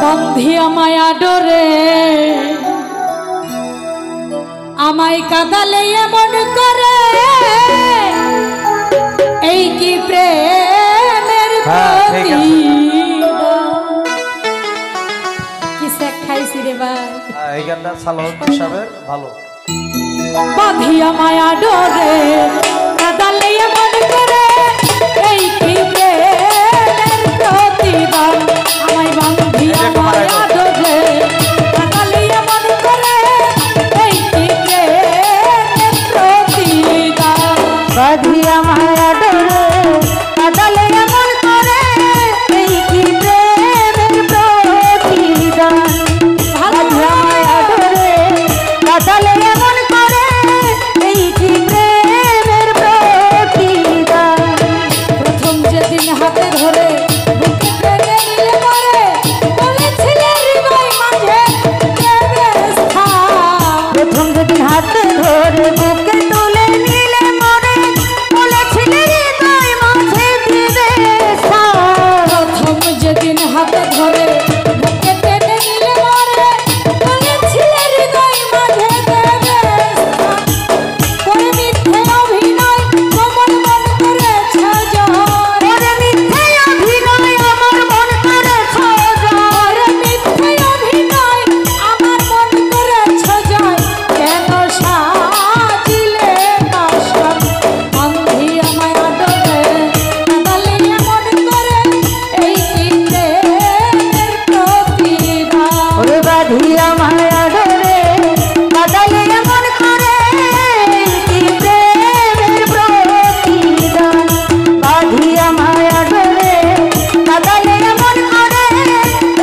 বন্ধিয়া মায়া ডোরে আমায় কাদালে এমন করে এই কি প্রেমের কিসে খাইছি রে ভাই এই গানটা সালোয়ার সাহেবের ভালো। বাঁধিয়া মায়া ডোরে কাদালে এমন করে এই কি প্রেমের প্রতিদান আমায় বাঁধিয়া মায়া ডোরে কাদালে এমন করে এই কি প্রেমের প্রতিদান বাঁধিয়া মায়া ডোরে কাদালে এমন করে এই কি প্রেমের প্রতিদান বাঁধিয়া মায়া ডোরে কাদালে এমন করে এই কি প্রেমের প্রতিদান প্রথম যেদিন হাতে ধরে বুকে টেনে নিলে মরে বলেছিলে হৃদয় মাঝে দেবে স্থান প্রথম যেদিন হাতে ধরে বুকে তুলে নিলে মরে বলেছিলে হৃদয় মাঝে দিবে স্থান প্রথম যেদিন হাতে ধরে বুকে টেনে নিলে মরে বলেছিলে হৃদয় মাঝে দেবে স্থান করে মিথ্যে অভিনয় কমল মন করেছ জয় ওরে মিথ্যে অভিনয় আমার মন করে ছজয় করে মিথ্যে অভিনয় আমার মন করেছ জয় কেন সাজিলে কাশন বন্ধিয়া মায়া ডোরে কাদালে এমন করে এই কি প্রেমের প্রতিদান ওরে বাঁধিয়া মায়া ডোরে কাদালে এমন করে এই কি প্রেমের প্রতিদান বাঁধিয়া মায়া ডোরে কাদালে এমন করে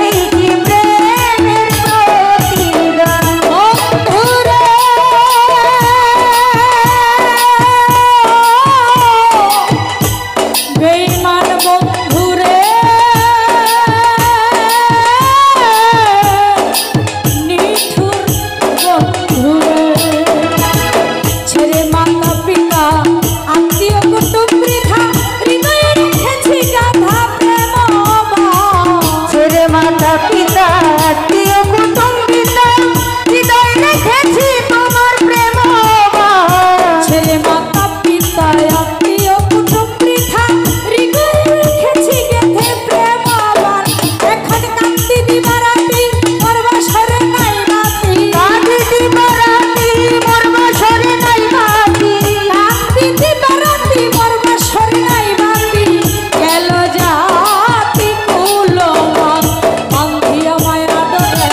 এই কি প্রেমের প্রতিদান বন্ধুরে বেঈমান বন্ধুরে নিঠুর বন্ধুরে ছেড়ে মাতা পিতা আত্মীয় কুটুম বৃথা হৃদয়ে রেখেছি গাথা প্রেম ছেড়ে মাতা পিতা আত্মীয় কুটুম্বিতা হৃদয় রেখেছি তোমার প্রেম ছেলে মাতা পিতা আত্মীয় কুটুম বৃথা হৃদয়ে রেখেছি গেথে প্রেম আবার এখন কান্দি দিবারাতি পরবাসরে নাই বাতি কাঁদি দিবারাতি মর্মসরে নাই বাতি কান্দি দিবারাতি পরবাসরে নাই বাতি গেল জাতি কুলমান বন্ধিয়া মায়া ডোরে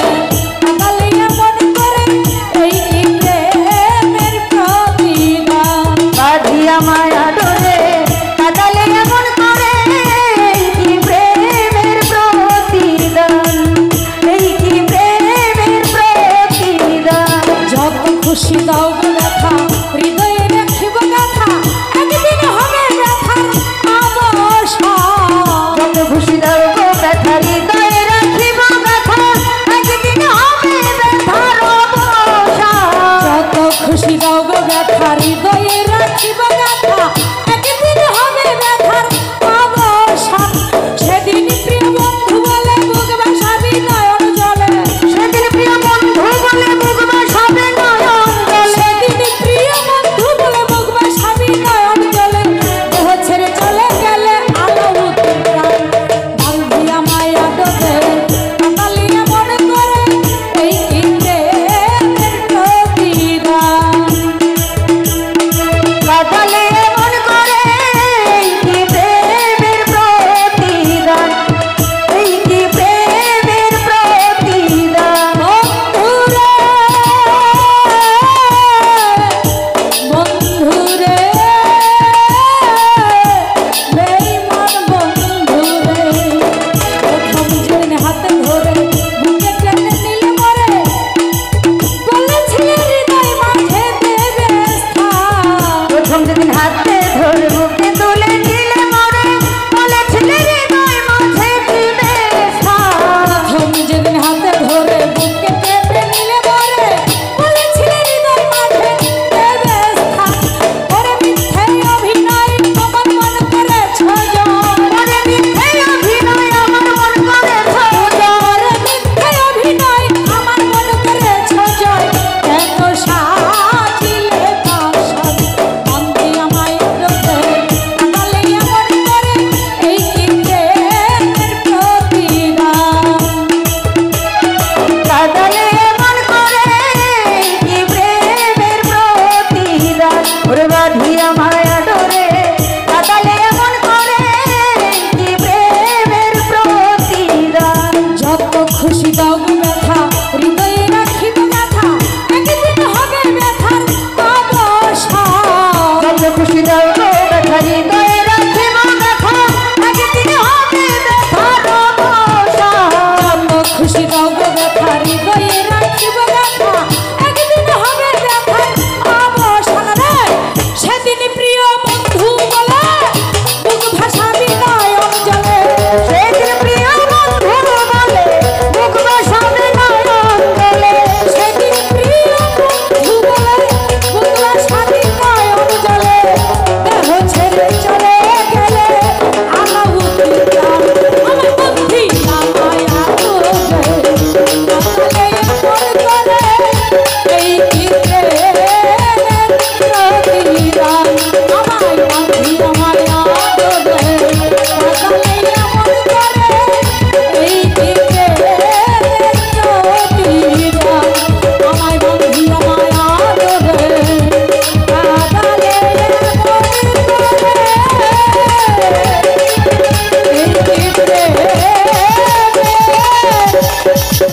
কাদালে এমন করে এই কি প্রেমের প্রতিদান বাঁধিয়া মায়া ডোরে কাদালে এমন করে এই কি প্রেমের প্রতিদান এই কি প্রেমের প্রতিদান যত খুশি দাও গো ব্যথা হৃদয়ে রাখিব গাথা একদিন হবে হৃদয়ে